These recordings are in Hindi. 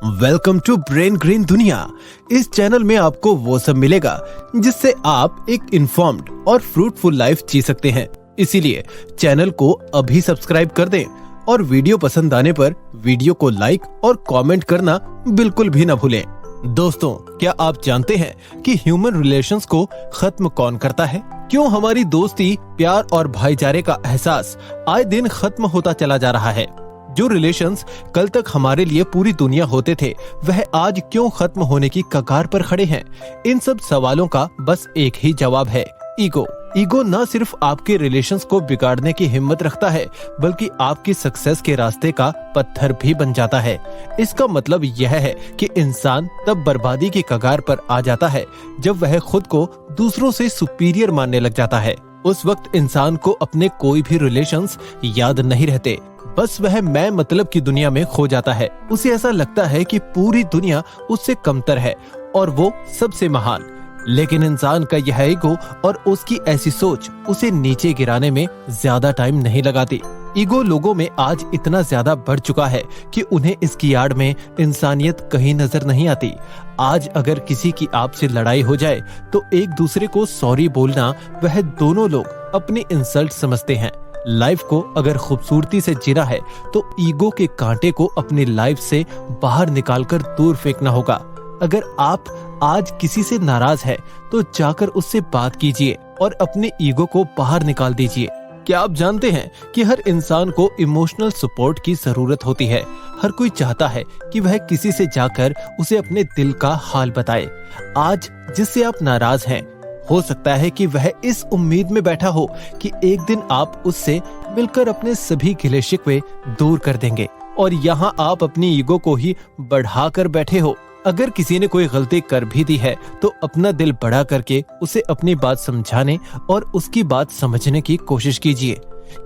वेलकम टू ब्रेन ग्रीन दुनिया। इस चैनल में आपको वो सब मिलेगा जिससे आप एक इन्फॉर्म्ड और फ्रूटफुल लाइफ जी सकते हैं। इसीलिए चैनल को अभी सब्सक्राइब कर दें और वीडियो पसंद आने पर वीडियो को लाइक और कमेंट करना बिल्कुल भी न भूलें। दोस्तों, क्या आप जानते हैं कि ह्यूमन रिलेशंस को खत्म कौन करता है? क्यों हमारी दोस्ती, प्यार और भाईचारे का एहसास आए दिन खत्म होता चला जा रहा है? जो रिलेशंस कल तक हमारे लिए पूरी दुनिया होते थे, वह आज क्यों खत्म होने की कगार पर खड़े हैं? इन सब सवालों का बस एक ही जवाब है, ईगो। ईगो न सिर्फ आपके रिलेशंस को बिगाड़ने की हिम्मत रखता है, बल्कि आपकी सक्सेस के रास्ते का पत्थर भी बन जाता है। इसका मतलब यह है कि इंसान तब बर्बादी की कगार पर आ जाता है जब वह खुद को दूसरों से सुपीरियर मानने लग जाता है। उस वक्त इंसान को अपने कोई भी रिलेशंस याद नहीं रहते, बस वह मैं मतलब की दुनिया में खो जाता है। उसे ऐसा लगता है कि पूरी दुनिया उससे कमतर है और वो सबसे महान। लेकिन इंसान का यह ईगो और उसकी ऐसी सोच उसे नीचे गिराने में ज्यादा टाइम नहीं लगाती। ईगो लोगों में आज इतना ज्यादा बढ़ चुका है कि उन्हें इसकी आड़ में इंसानियत कहीं नजर नहीं आती। आज अगर किसी की आपसे लड़ाई हो जाए तो एक दूसरे को सॉरी बोलना वह दोनों लोग अपनी इंसल्ट समझते हैं। लाइफ को अगर खूबसूरती से जीना है तो ईगो के कांटे को अपनी लाइफ से बाहर निकालकर दूर फेंकना होगा। अगर आप आज किसी से नाराज है तो जाकर उससे बात कीजिए और अपने ईगो को बाहर निकाल दीजिए। क्या आप जानते हैं कि हर इंसान को इमोशनल सपोर्ट की जरूरत होती है? हर कोई चाहता है कि वह किसी से जाकर उसे अपने दिल का हाल बताए। आज जिससे आप नाराज हैं, हो सकता है कि वह इस उम्मीद में बैठा हो कि एक दिन आप उससे मिलकर अपने सभी गिले शिकवे दूर कर देंगे, और यहाँ आप अपनी ईगो को ही बढ़ाकर बैठे हो। अगर किसी ने कोई गलती कर भी दी है तो अपना दिल बड़ा करके उसे अपनी बात समझाने और उसकी बात समझने की कोशिश कीजिए,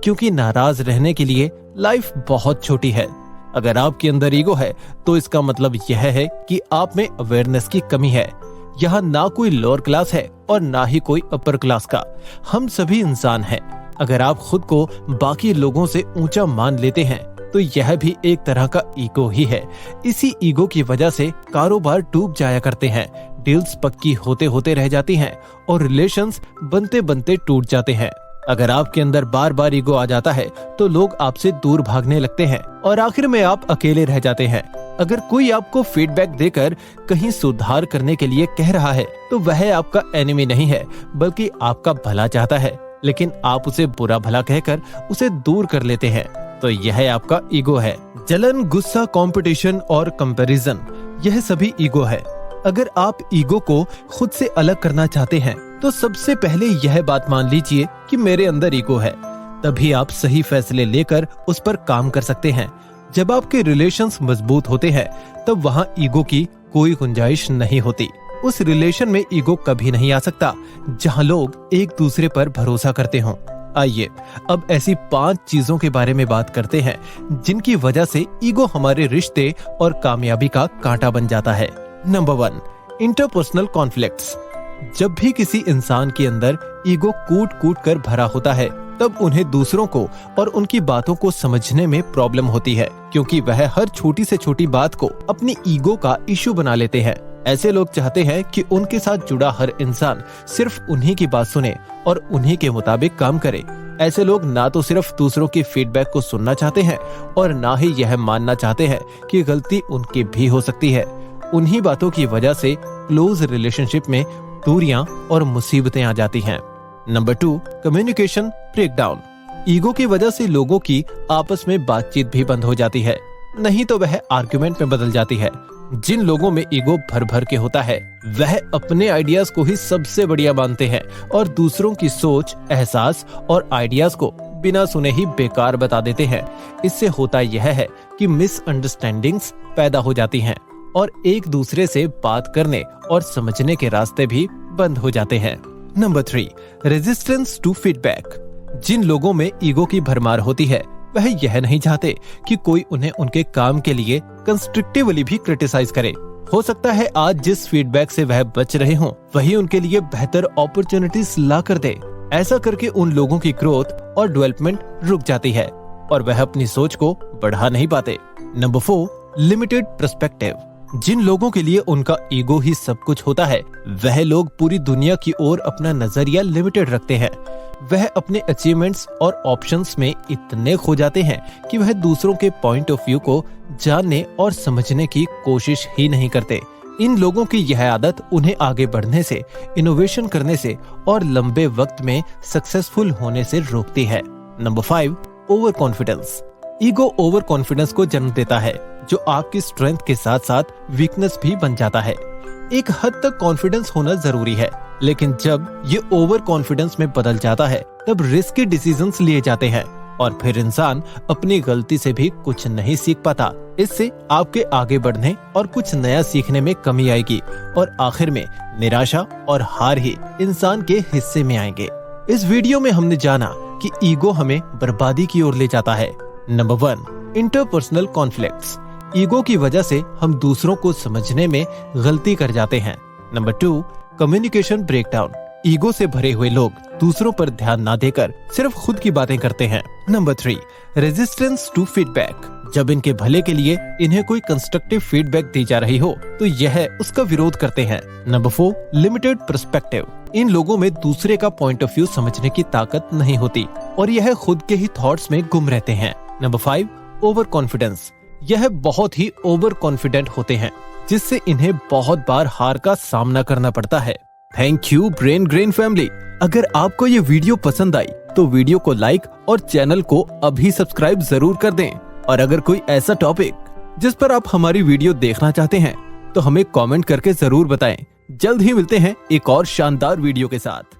क्योंकि नाराज रहने के लिए लाइफ बहुत छोटी है। अगर आपके अंदर ईगो है तो इसका मतलब यह है कि आप में अवेयरनेस की कमी है। यहाँ ना कोई लोअर क्लास है और ना ही कोई अपर क्लास का। हम सभी इंसान हैं। अगर आप खुद को बाकी लोगों से ऊंचा मान लेते हैं तो यह भी एक तरह का ईगो ही है। इसी ईगो की वजह से कारोबार डूब जाया करते हैं, डील्स पक्की होते होते रह जाती हैं और रिलेशंस बनते बनते टूट जाते हैं। अगर आपके अंदर बार बार ईगो आ जाता है तो लोग आपसे दूर भागने लगते हैं और आखिर में आप अकेले रह जाते हैं। अगर कोई आपको फीडबैक देकर कहीं सुधार करने के लिए कह रहा है तो वह आपका एनिमी नहीं है, बल्कि आपका भला चाहता है, लेकिन आप उसे बुरा भला कहकर उसे दूर कर लेते हैं। तो यह आपका ईगो है। जलन, गुस्सा, कंपटीशन और कंपैरिजन, यह सभी ईगो है। अगर आप ईगो को खुद से अलग करना चाहते हैं तो सबसे पहले यह बात मान लीजिए कि मेरे अंदर ईगो है। तभी आप सही फैसले लेकर उस पर काम कर सकते हैं। जब आपके रिलेशंस मजबूत होते हैं तब वहाँ ईगो की कोई गुंजाइश नहीं होती। उस रिलेशन में ईगो कभी नहीं आ सकता जहाँ लोग एक दूसरे पर भरोसा करते हों। आइए अब ऐसी 5 चीजों के बारे में बात करते हैं जिनकी वजह से ईगो हमारे रिश्ते और कामयाबी का कांटा बन जाता है। Number 1, interpersonal conflicts. जब भी किसी इंसान के अंदर ईगो कूट कूट कर भरा होता है तब उन्हें दूसरों को और उनकी बातों को समझने में प्रॉब्लम होती है, क्योंकि वह हर छोटी से छोटी बात को अपनी ईगो का इशू बना लेते हैं। ऐसे लोग चाहते हैं कि उनके साथ जुड़ा हर इंसान सिर्फ उन्हीं की बात सुने और उन्हीं के मुताबिक काम करे। ऐसे लोग ना तो सिर्फ दूसरों की फीडबैक को सुनना चाहते हैं और ना ही यह मानना चाहते हैं कि गलती उनकी भी हो सकती है। उन्हीं बातों की वजह से क्लोज रिलेशनशिप में दूरियां और मुसीबतें आ जाती हैं। Number 2, communication breakdown. ईगो की वजह से लोगों की आपस में बातचीत भी बंद हो जाती है, नहीं तो वह आर्गुमेंट में बदल जाती है। जिन लोगों में ईगो भर भर के होता है वह अपने आइडियाज को ही सबसे बढ़िया मानते हैं और दूसरों की सोच, एहसास और आइडियाज को बिना सुने ही बेकार बता देते हैं। इससे होता यह है कि मिसअंडरस्टैंडिंग्स पैदा हो जाती हैं और एक दूसरे से बात करने और समझने के रास्ते भी बंद हो जाते हैं। Number 3, resistance to feedback. जिन लोगों में ईगो की भरमार होती है वह यह नहीं चाहते कि कोई उन्हें उनके काम के लिए कंस्ट्रक्टिवली भी क्रिटिसाइज करे। हो सकता है आज जिस फीडबैक से वह बच रहे हों वही उनके लिए बेहतर अपॉर्चुनिटीज ला कर दे। ऐसा करके उन लोगों की ग्रोथ और डेवलपमेंट रुक जाती है और वह अपनी सोच को बढ़ा नहीं पाते। Number 4, limited perspective. जिन लोगों के लिए उनका ईगो ही सब कुछ होता है, वह लोग पूरी दुनिया की ओर अपना नजरिया लिमिटेड रखते हैं। वह अपने अचीवमेंट्स और ऑप्शंस में इतने खो जाते हैं कि वह दूसरों के पॉइंट ऑफ व्यू को जानने और समझने की कोशिश ही नहीं करते। इन लोगों की यह आदत उन्हें आगे बढ़ने से, इनोवेशन करने से और लंबे वक्त में सक्सेसफुल होने से रोकती है। Number 5, over confidence. Ego over confidence को जन्म देता है, जो आपकी स्ट्रेंथ के साथ साथ वीकनेस भी बन जाता है। एक हद तक कॉन्फिडेंस होना जरूरी है, लेकिन जब ये ओवर कॉन्फिडेंस में बदल जाता है, तब रिस्की डिसीजंस लिए जाते हैं और फिर इंसान अपनी गलती से भी कुछ नहीं सीख पाता। इससे आपके आगे बढ़ने और कुछ नया सीखने में कमी आएगी और आखिर में निराशा और हार ही इंसान के हिस्से में आएंगे। इस वीडियो में हमने जाना कि ईगो हमें बर्बादी की ओर ले जाता है। Number 1, interpersonal conflicts. ईगो की वजह से हम दूसरों को समझने में गलती कर जाते हैं। Number 2, communication breakdown. ईगो से भरे हुए लोग दूसरों पर ध्यान न देकर सिर्फ खुद की बातें करते हैं। Number 3, resistance to feedback. जब इनके भले के लिए इन्हें कोई कंस्ट्रक्टिव फीडबैक दी जा रही हो, तो यह उसका विरोध करते हैं। Number 4, limited perspective. इन लोगों में दूसरे का पॉइंट ऑफ व्यू समझने की ताकत नहीं होती और यह खुद के ही थॉट्स में गुम रहते हैं। Number 5, over confidence. यह बहुत ही ओवर कॉन्फिडेंट होते हैं, जिससे इन्हें बहुत बार हार का सामना करना पड़ता है। Thank you brain grain family. अगर आपको ये वीडियो पसंद आई तो वीडियो को लाइक और चैनल को अभी सब्सक्राइब जरूर कर दें। और अगर कोई ऐसा टॉपिक जिस पर आप हमारी वीडियो देखना चाहते हैं तो हमें कमेंट करके जरूर बताएं। जल्द ही मिलते हैं एक और शानदार वीडियो के साथ।